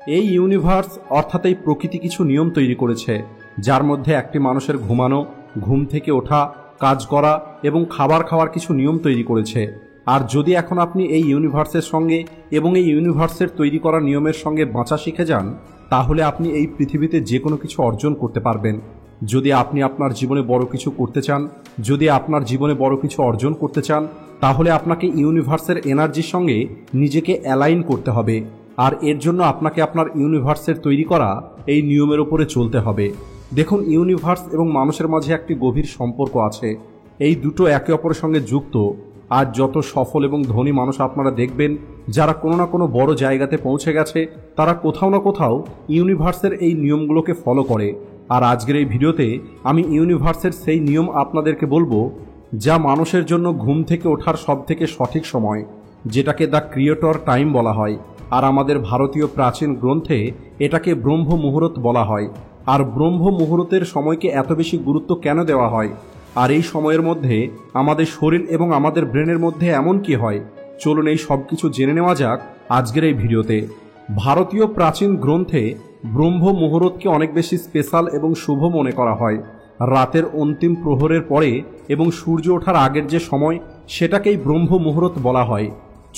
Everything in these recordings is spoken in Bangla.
এই ইউনিভার্স অর্থাৎ এই প্রকৃতি কিছু নিয়ম তৈরি করেছে, যার মধ্যে একটি মানুষের ঘুমানো, ঘুম থেকে ওঠা, কাজ করা এবং খাবার খাওয়ার কিছু নিয়ম তৈরি করেছে। আর যদি এখন আপনি এই ইউনিভার্সের সঙ্গে এবং এই ইউনিভার্সের তৈরি করা নিয়মের সঙ্গে বাঁচা শিখে যান, তাহলে আপনি এই পৃথিবীতে যে কোনো কিছু অর্জন করতে পারবেন। যদি আপনি আপনার জীবনে বড় কিছু করতে চান, যদি আপনার জীবনে বড় কিছু অর্জন করতে চান, তাহলে আপনাকে ইউনিভার্সের এনার্জির সঙ্গে নিজেকে অ্যালাইন করতে হবে। আর এর জন্য আপনাকে আপনার ইউনিভার্সের তৈরি করা এই নিয়মের উপরে চলতে হবে। দেখুন, ইউনিভার্স এবং মানুষের মাঝে একটি গভীর সম্পর্ক আছে। এই দুটো একে অপরের সঙ্গে যুক্ত। আর যত সফল এবং ধনী মানুষ আপনারা দেখবেন, যারা কোনো না কোনো বড় জায়গাতে পৌঁছে গেছে, তারা কোথাও না কোথাও ইউনিভার্সের এই নিয়মগুলোকে ফলো করে। আর আজকের এই ভিডিওতে আমি ইউনিভার্সের সেই নিয়ম আপনাদেরকে বলবো, যা মানুষের জন্য ঘুম থেকে ওঠার সবথেকে সঠিক সময়, যেটাকে দ্য ক্রিয়েটর টাইম বলা হয়। আর আমাদের ভারতীয় প্রাচীন গ্রন্থে এটাকে ব্রহ্ম মুহূর্ত বলা হয়। আর ব্রহ্ম মুহূর্তের সময়কে এত বেশি গুরুত্ব কেন দেওয়া হয়, আর এই সময়ের মধ্যে আমাদের শরীর এবং আমাদের ব্রেনের মধ্যে এমন কি হয়, চলুন এই সব কিছু জেনে নেওয়া যাক আজকের এই ভিডিওতে। ভারতীয় প্রাচীন গ্রন্থে ব্রহ্ম মুহূর্তকে অনেক বেশি স্পেশাল এবং শুভ মনে করা হয়। রাতের অন্তিম প্রহরের পরে এবং সূর্য ওঠার আগের যে সময়, সেটাকেই ব্রহ্ম মুহূর্ত বলা হয়।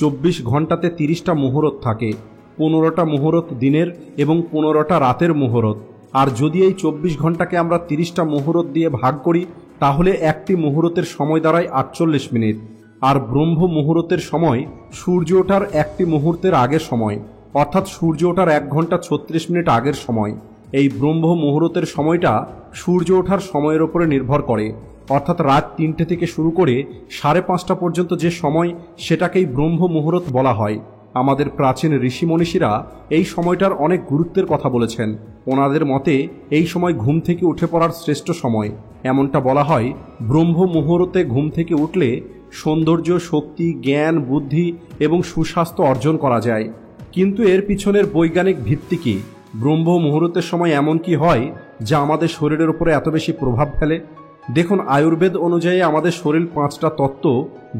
24 ঘন্টাতে 30টা মুহূর্ত থাকে, 15টা মুহূর্ত দিনের এবং 15টা রাতের মুহূর্ত। আর যদি এই 24 ঘন্টাকে আমরা 30টা মুহূর্ত দিয়ে ভাগ করি, তাহলে একটি মুহূর্তের সময় দাঁড়ায় 48 মিনিট। আর ব্রহ্ম মুহূর্তের সময় সূর্য ওঠার একটি মুহূর্তের আগের সময়, অর্থাৎ সূর্য ওঠার 1 ঘন্টা 36 মিনিট আগের সময়। এই ব্রহ্ম মুহূর্তের সময়টা সূর্য ওঠার সময়ের ওপরে নির্ভর করে, অর্থাৎ রাত 3টে থেকে শুরু করে 5:30 পর্যন্ত যে সময়, সেটাকেই ব্রহ্ম মুহূর্ত বলা হয়। আমাদের প্রাচীন ঋষি মনীষীরা এই সময়টার অনেক গুরুত্বের কথা বলেছেন। ওনাদের মতে এই সময় ঘুম থেকে উঠে পড়ার শ্রেষ্ঠ সময়। এমনটা বলা হয়, ব্রহ্ম মুহূর্তে ঘুম থেকে উঠলে সৌন্দর্য, শক্তি, জ্ঞান, বুদ্ধি এবং সুস্বাস্থ্য অর্জন করা যায়। কিন্তু এর পিছনের বৈজ্ঞানিক ভিত্তি কি? ব্রহ্ম মুহূর্তের সময় এমন কি হয় যা আমাদের শরীরের উপরে এত বেশি প্রভাব ফেলে? দেখুন, আয়ুর্বেদ অনুযায়ী আমাদের শরীর 5টা তত্ত্ব,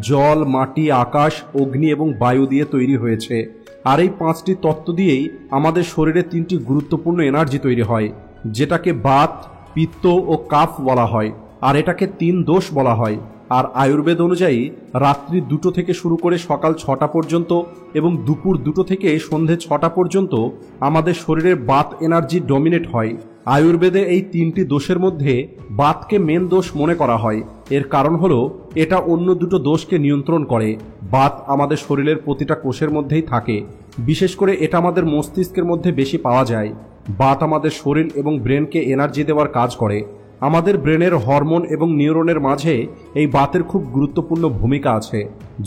জল, মাটি, আকাশ, অগ্নি এবং বায়ু দিয়ে তৈরি হয়েছে। আর এই 5টি তত্ত্ব দিয়েই আমাদের শরীরে 3টি গুরুত্বপূর্ণ এনার্জি তৈরি হয়, যেটাকে বাত, পিত্ত ও কাফ বলা হয়। আর এটাকে 3 দোষ বলা হয়। আর আয়ুর্বেদ অনুযায়ী রাত্রি 2টো থেকে শুরু করে সকাল 6টা পর্যন্ত এবং দুপুর 2টো থেকে সন্ধে 6টা পর্যন্ত আমাদের শরীরের বাত এনার্জি ডমিনেট হয়। আয়ুর্বেদে এই 3টি দোষের মধ্যে বাতকে মেন দোষ মনে করা হয়। এর কারণ হলো এটা অন্য দুটো দোষকে নিয়ন্ত্রণ করে। বাত আমাদের শরীরের প্রতিটা কোষের মধ্যেই থাকে, বিশেষ করে এটা আমাদের মস্তিষ্কের মধ্যে বেশি পাওয়া যায়। বাত আমাদের শরীর এবং ব্রেনকে এনার্জি দেওয়ার কাজ করে। আমাদের ব্রেনের হরমোন এবং নিউরনের মাঝে এই বাতের খুব গুরুত্বপূর্ণ ভূমিকা আছে।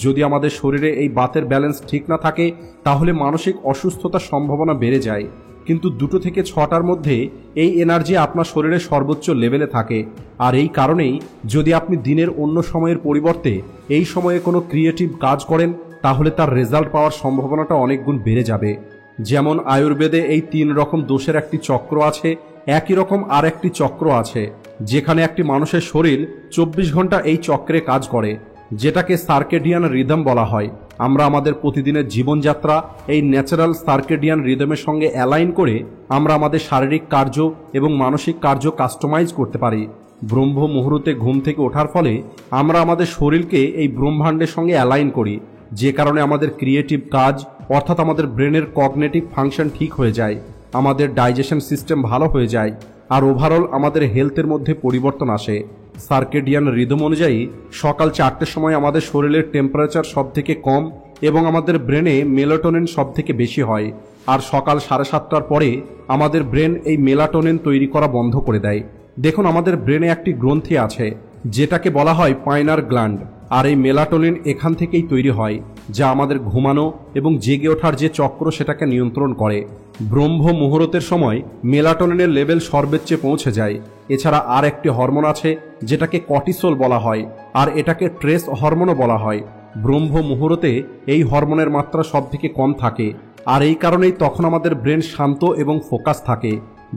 যদি আমাদের শরীরে এই বাতের ব্যালেন্স ঠিক না থাকে, তাহলে মানসিক অসুস্থতার সম্ভাবনা বেড়ে যায়। কিন্তু 2টো থেকে 6টার মধ্যে এই এনার্জি আপনার শরীরে সর্বোচ্চ লেভেলে থাকে। আর এই কারণেই যদি আপনি দিনের অন্য সময়ের পরিবর্তে এই সময়ে কোনো ক্রিয়েটিভ কাজ করেন, তাহলে তার রেজাল্ট পাওয়ার সম্ভাবনাটা অনেক গুণ বেড়ে যাবে। যেমন আয়ুর্বেদে এই 3 রকম দোষের একটি চক্র আছে, একই রকম আর একটি চক্র আছে, যেখানে একটি মানুষের শরীর 24 ঘন্টা এই চক্রে কাজ করে, যেটাকে সার্কেডিয়ান রিদম বলা হয়। আমরা আমাদের প্রতিদিনের জীবনযাত্রা এই ন্যাচারাল সার্কেডিয়ান রিদমের সঙ্গে অ্যালাইন করে আমরা আমাদের শারীরিক কার্য এবং মানসিক কার্য কাস্টমাইজ করতে পারি। ব্রহ্ম মুহূর্তে ঘুম থেকে ওঠার ফলে আমরা আমাদের শরীরকে এই ব্রহ্মাণ্ডের সঙ্গে অ্যালাইন করি, যে কারণে আমাদের ক্রিয়েটিভ কাজ, অর্থাৎ আমাদের ব্রেনের কগনিটিভ ফাংশন ঠিক হয়ে যায়, আমাদের ডাইজেশন সিস্টেম ভালো হয়ে যায়, আর ওভারঅল আমাদের হেলথের মধ্যে পরিবর্তন আসে। সার্কেডিয়ান রিদম অনুযায়ী সকাল 4টের সময় আমাদের শরীরের টেম্পারেচার সব থেকে কম এবং আমাদের ব্রেনে মেলাটোনিন সব থেকে বেশি হয়। আর সকাল 7:30টার পরে আমাদের ব্রেন এই মেলাটোনিন তৈরি করা বন্ধ করে দেয়। দেখুন, আমাদের ব্রেনে একটি গ্রন্থি আছে, যেটাকে বলা হয় পাইনার গ্ল্যান্ড। আর এই মেলাটোনিন এখান থেকেই তৈরি হয়, যা আমাদের ঘুমানো এবং জেগে ওঠার যে চক্র, সেটাকে নিয়ন্ত্রণ করে। ব্রহ্ম মুহূর্তের সময় মেলাটোনিনের লেভেল সর্বোচ্চে পৌঁছে যায়। এছাড়া আর একটি হরমোন আছে, যেটাকে কর্টিসল বলা হয়, আর এটাকে ট্রেস হরমোনও বলা হয়। ব্রহ্ম মুহূর্তে এই হরমোনের মাত্রা সব থেকে কম থাকে, আর এই কারণেই তখন আমাদের ব্রেন শান্ত এবং ফোকাস থাকে।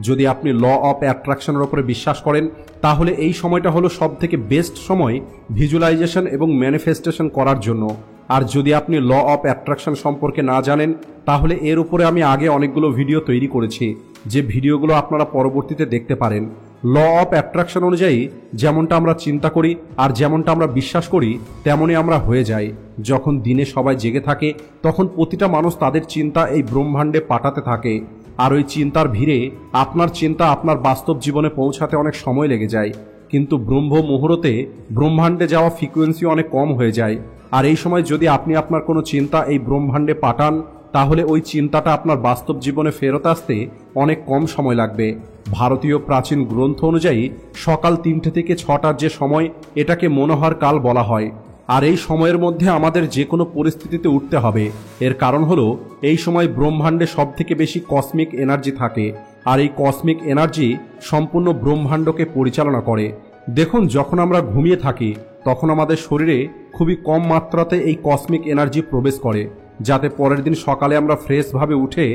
যদি আপনি ল অফ অ্যাট্রাকশনের উপরে বিশ্বাস করেন, তাহলে এই সময়টা হলো সব থেকে বেস্ট সময় ভিজুয়ালাইজেশন এবং ম্যানিফেস্টেশন করার জন্য। আর যদি আপনি ল অফ অ্যাট্রাকশন সম্পর্কে না জানেন, তাহলে এর উপরে আমি আগে অনেকগুলো ভিডিও তৈরি করেছি, যে ভিডিওগুলো আপনারা পরবর্তীতে দেখতে পারেন। ল অফ অ্যাট্রাকশন অনুযায়ী যেমনটা আমরা চিন্তা করি আর যেমনটা আমরা বিশ্বাস করি তেমনই আমরা হয়ে যাই। যখন দিনে সবাই জেগে থাকে তখন প্রতিটা মানুষ তাদের চিন্তা এই ব্রহ্মাণ্ডে পাঠাতে থাকে, আর ওই চিন্তার ভিড়ে আপনার চিন্তা আপনার বাস্তব জীবনে পৌঁছাতে অনেক সময় লেগে যায়। কিন্তু ব্রহ্ম মুহূর্তে ব্রহ্মাণ্ডে যাওয়া ফ্রিকোয়েন্সি অনেক কম হয়ে যায়, আর এই সময় যদি আপনি আপনার কোনো চিন্তা এই ব্রহ্মাণ্ডে পাঠান, তাহলে ওই চিন্তাটা আপনার বাস্তব জীবনে ফেরত আসতে অনেক কম সময় লাগবে। ভারতীয় প্রাচীন গ্রন্থ অনুযায়ী সকাল 3টে থেকে 6টার যে সময়, এটাকে মনোহর কাল বলা হয়। আর এই সময়ের মধ্যে আমাদের যে কোনো পরিস্থিতিতে উঠতে হবে। এর কারণ হলো এই সময় ব্রহ্মাণ্ডে সবথেকে বেশি কসমিক এনার্জি থাকে, আর এই কসমিক এনার্জি সম্পূর্ণ ব্রহ্মাণ্ডকে পরিচালনা করে। দেখুন, যখন আমরা ঘুমিয়ে থাকি তখন আমাদের শরীরে খুবই কম মাত্রাতে এই কসমিক এনার্জি প্রবেশ করে, যাতে পরের দিন সকালে আমরা ফ্রেশভাবে উঠে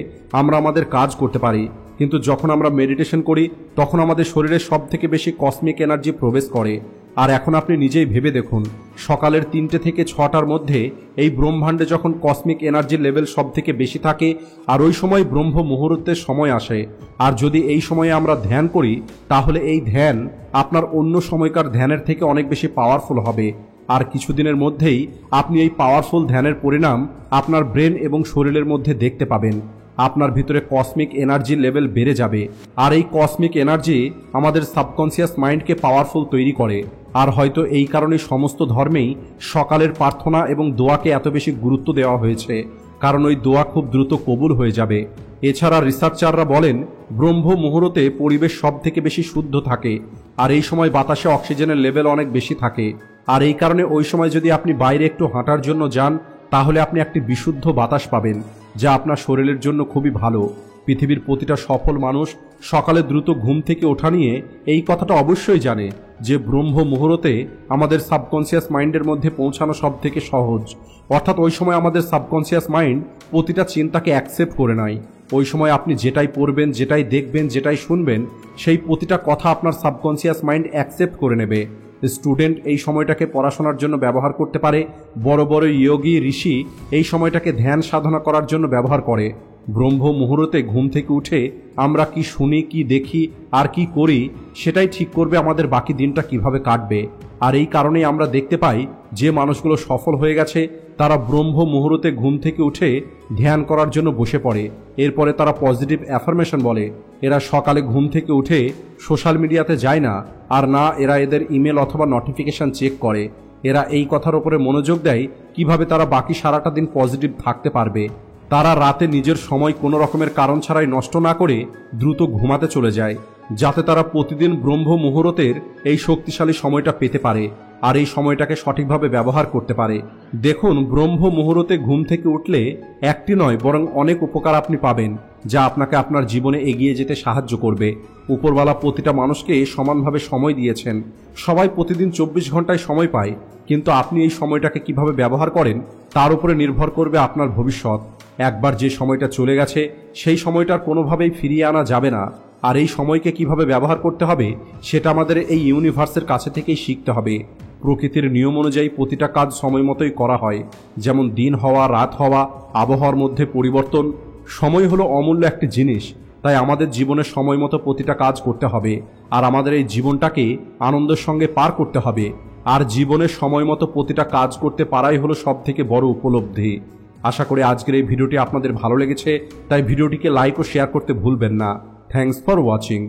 আমরা আমাদের কাজ করতে পারি। কিন্তু যখন আমরা মেডিটেশন করি তখন আমাদের শরীরে সবথেকে বেশি কসমিক এনার্জি প্রবেশ করে। আর এখন আপনি নিজেই ভেবে দেখুন, সকালের 3টে থেকে 6টার মধ্যে এই ব্রহ্মাণ্ডে যখন কসমিক এনার্জির লেভেল সবথেকে বেশি থাকে, আর ওই সময় ব্রহ্ম মুহূর্তের সময় আসে। আর যদি এই সময়ে আমরা ধ্যান করি, তাহলে এই ধ্যান আপনার অন্য সময়কার ধ্যানের থেকে অনেক বেশি পাওয়ারফুল হবে। আর কিছুদিনের মধ্যেই আপনি এই পাওয়ারফুল ধ্যানের পরিণাম আপনার ব্রেন এবং শরীরের মধ্যে দেখতে পাবেন। আপনার ভিতরে কসমিক এনার্জির লেভেল বেড়ে যাবে, আর এই কসমিক এনার্জি আমাদের সাবকনসিয়াস মাইন্ডকে পাওয়ারফুল তৈরি করে। আর হয়তো এই কারণে সমস্ত ধর্মেই সকালের প্রার্থনা এবং দোয়াকে এত বেশি গুরুত্ব দেওয়া হয়েছে, কারণ ওই দোয়া খুব দ্রুত কবুল হয়ে যাবে। এছাড়া রিসার্চাররা বলেন ব্রহ্ম মুহূর্তে পরিবেশ সব থেকে বেশি শুদ্ধ থাকে, আর এই সময় বাতাসে অক্সিজেনের লেভেল অনেক বেশি থাকে। আর এই কারণে ওই সময় যদি আপনি বাইরে একটু হাঁটার জন্য যান, তাহলে আপনি একটি বিশুদ্ধ বাতাস পাবেন, যা আপনার শরীরের জন্য খুবই ভালো। পৃথিবীর প্রতিটা সফল মানুষ সকালে দ্রুত ঘুম থেকে ওঠা নিয়ে এই কথাটা অবশ্যই জানে যে ব্রহ্ম মুহূর্তে আমাদের সাবকনসিয়াস মাইন্ডের মধ্যে পৌঁছানো সব থেকে সহজ। অর্থাৎ ওই সময় আমাদের সাবকনসিয়াস মাইন্ড প্রতিটা চিন্তাকে অ্যাকসেপ্ট করে নেয়। ওই সময় আপনি যেটাই পড়বেন, যেটাই দেখবেন, যেটাই শুনবেন, সেই প্রতিটা কথা আপনার সাবকনসিয়াস মাইন্ড অ্যাকসেপ্ট করে নেবে। স্টুডেন্ট এই সময়টাকে পড়াশোনার জন্য ব্যবহার করতে পারে, বড় বড় যোগী ঋষি এই সময়টাকে ধ্যান সাধনা করার জন্য ব্যবহার করে। ব্রহ্ম মুহূর্তে ঘুম থেকে উঠে আমরা কি শুনি, কি দেখি আর কি করি, সেটাই ঠিক করবে আমাদের বাকি দিনটা কিভাবে কাটবে। আর এই কারণেই আমরা দেখতে পাই যে মানুষগুলো সফল হয়ে গেছে তারা ব্রহ্ম মুহূর্তে ঘুম থেকে উঠে ধ্যান করার জন্য বসে পড়ে। এরপরে তারা পজিটিভ অ্যাফার্মেশন বলে। এরা সকালে ঘুম থেকে উঠে সোশ্যাল মিডিয়াতে যায় না, আর না এরা এদের ইমেল অথবা নোটিফিকেশন চেক করে। এরা এই কথার উপরে মনোযোগ দেয় কিভাবে তারা বাকি সারাটা দিন পজিটিভ থাকতে পারবে। তারা রাতে নিজের সময় কোনো রকমের কারণ ছাড়াই নষ্ট না করে দ্রুত ঘুমাতে চলে যায়, যাতে তারা প্রতিদিন ব্রহ্ম মুহূর্তের এই শক্তিশালী সময়টা পেতে পারে আর এই সময়টাকে সঠিকভাবে ব্যবহার করতে পারে। দেখুন, ব্রহ্ম মুহূর্তে ঘুম থেকে উঠলে একটি নয় বরং অনেক উপকার আপনি পাবেন, যা আপনাকে আপনার জীবনে এগিয়ে যেতে সাহায্য করবে। উপরওয়ালা প্রতিটা মানুষকে সমানভাবে সময় দিয়েছেন, সবাই প্রতিদিন 24 ঘন্টায় সময় পায়, কিন্তু আপনি এই সময়টাকে কিভাবে ব্যবহার করেন তার উপরে নির্ভর করবে আপনার ভবিষ্যৎ। একবার যে সময়টা চলে গেছে সেই সময়টার কোনোভাবেই ফিরিয়ে আনা যাবে না, আর এই সময়কে কিভাবে ব্যবহার করতে হবে সেটা আমাদের এই ইউনিভার্সের কাছে থেকেই শিখতে হবে। প্রকৃতির নিয়ম অনুযায়ী প্রতিটা কাজ সময় মতোই করা হয়, যেমন দিন হওয়া, রাত হওয়া, আবহাওয়ার মধ্যে পরিবর্তন। সময় হলো অমূল্য একটি জিনিস, তাই আমাদের জীবনে সময় মতো প্রতিটা কাজ করতে হবে, আর আমাদের এই জীবনটাকে আনন্দের সঙ্গে পার করতে হবে। আর জীবনের সময় মতো প্রতিটা কাজ করতে পারাই হলো সব থেকে বড় উপলব্ধি। আশা করি আজকের এই ভিডিওটি আপনাদের ভালো লেগেছে, তাই ভিডিওটিকে লাইক ও শেয়ার করতে ভুলবেন না। Thanks for watching.